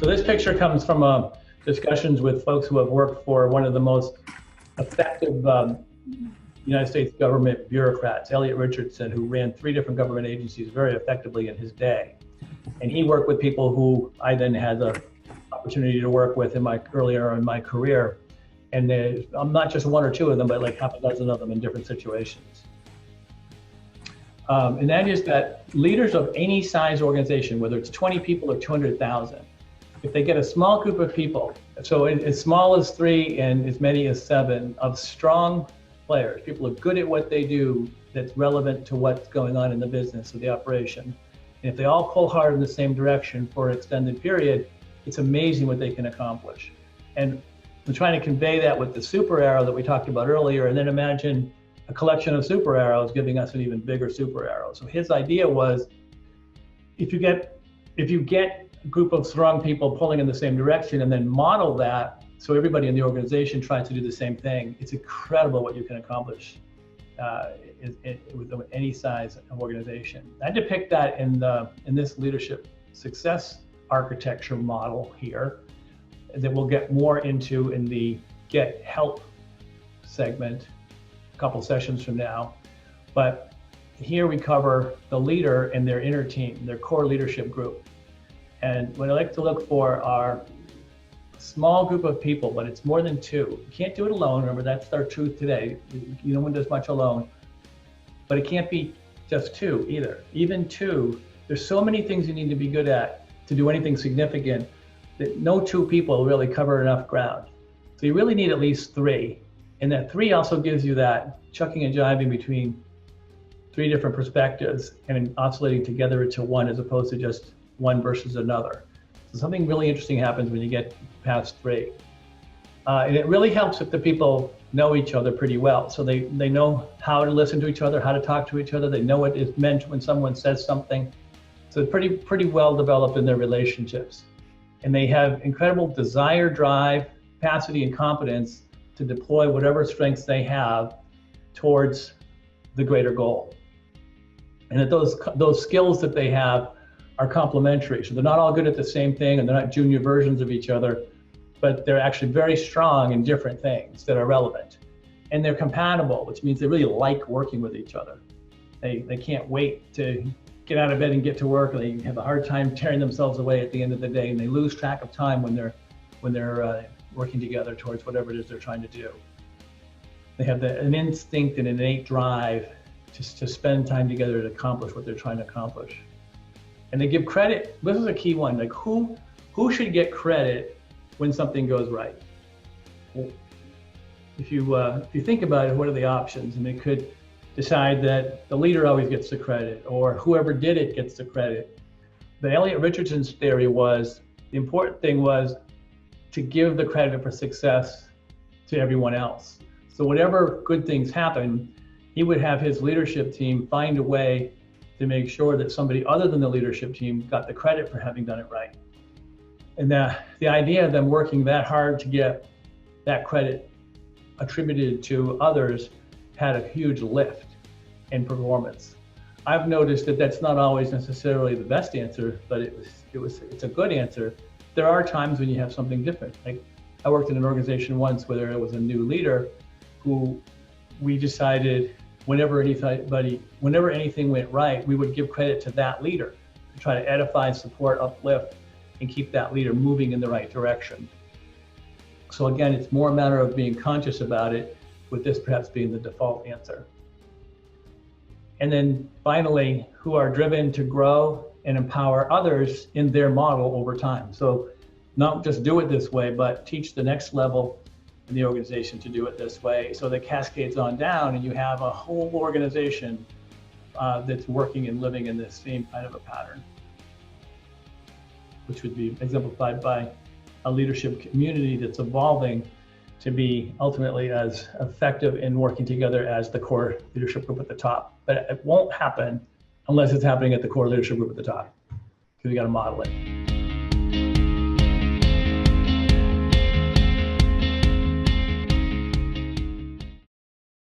this picture comes from discussions with folks who have worked for one of the most effective United States government bureaucrats, Elliot Richardson, who ran 3 different government agencies very effectively in his day. And he worked with people who I then had the opportunity to work with earlier in my career. And I'm not just 1 or 2 of them, but like half a dozen of them in different situations. And that is that leaders of any size organization, whether it's 20 people or 200,000, if they get a small group of people, so as small as 3 and as many as 7 of strong players, people are good at what they do that's relevant to what's going on in the business or the operation. And if they all pull hard in the same direction for an extended period, it's amazing what they can accomplish. And I'm trying to convey that with the super arrow that we talked about earlier, and then imagine a collection of super arrows giving us an even bigger super arrow. So his idea was, if you get a group of strong people pulling in the same direction and then model that so everybody in the organization tries to do the same thing, it's incredible what you can accomplish with any size of organization. I depict that in this leadership success architecture model here that we'll get more into in the Get Help segment a couple sessions from now. But here we cover the leader and their inner team, their core leadership group. And what I like to look for are a small group of people, but it's more than 2. You can't do it alone. Remember, that's our truth today. No one does much alone. But it can't be just 2 either. Even 2, there's so many things you need to be good at to do anything significant that no 2 people really cover enough ground. So you really need at least 3. And that 3 also gives you that chucking and jiving between 3 different perspectives and oscillating together into 1 as opposed to just one versus another. So something really interesting happens when you get past 3. And it really helps if the people know each other pretty well. So they know how to listen to each other, how to talk to each other. They know what is meant when someone says something. So it's pretty well developed in their relationships. And they have incredible desire, drive, capacity, and competence to deploy whatever strengths they have towards the greater goal. And that those skills that they have are complementary. So they're not all good at the same thing, and they're not junior versions of each other, but they're actually very strong in different things that are relevant. And they're compatible, which means they really like working with each other. They can't wait to get out of bed and get to work, and they have a hard time tearing themselves away at the end of the day, and they lose track of time when they're working together towards whatever it is they're trying to do. They have an instinct and an innate drive to spend time together to accomplish what they're trying to accomplish. And they give credit. This is a key one. Like who should get credit when something goes right? Well, if you think about it, what are the options? And they could decide that the leader always gets the credit, or whoever did it gets the credit. But Elliot Richardson's theory was the important thing was to give the credit for success to everyone else. So whatever good things happen, he would have his leadership team find a way to make sure that somebody other than the leadership team got the credit for having done it right. And the idea of them working that hard to get that credit attributed to others had a huge lift in performance. I've noticed that that's not always necessarily the best answer, but it's a good answer. There are times when you have something different. Like I worked in an organization once where there was a new leader who we decided whenever anything went right, we would give credit to that leader to try to edify, support, uplift, and keep that leader moving in the right direction. So again, it's more a matter of being conscious about it, with this perhaps being the default answer. And then finally, who are driven to grow and empower others in their model over time. So not just do it this way, but teach the next level in the organization to do it this way, so that cascades on down and you have a whole organization that's working and living in this same kind of a pattern, which would be exemplified by a leadership community that's evolving to be ultimately as effective in working together as the core leadership group at the top. But it won't happen unless it's happening at the core leadership group at the top, because we got to model it.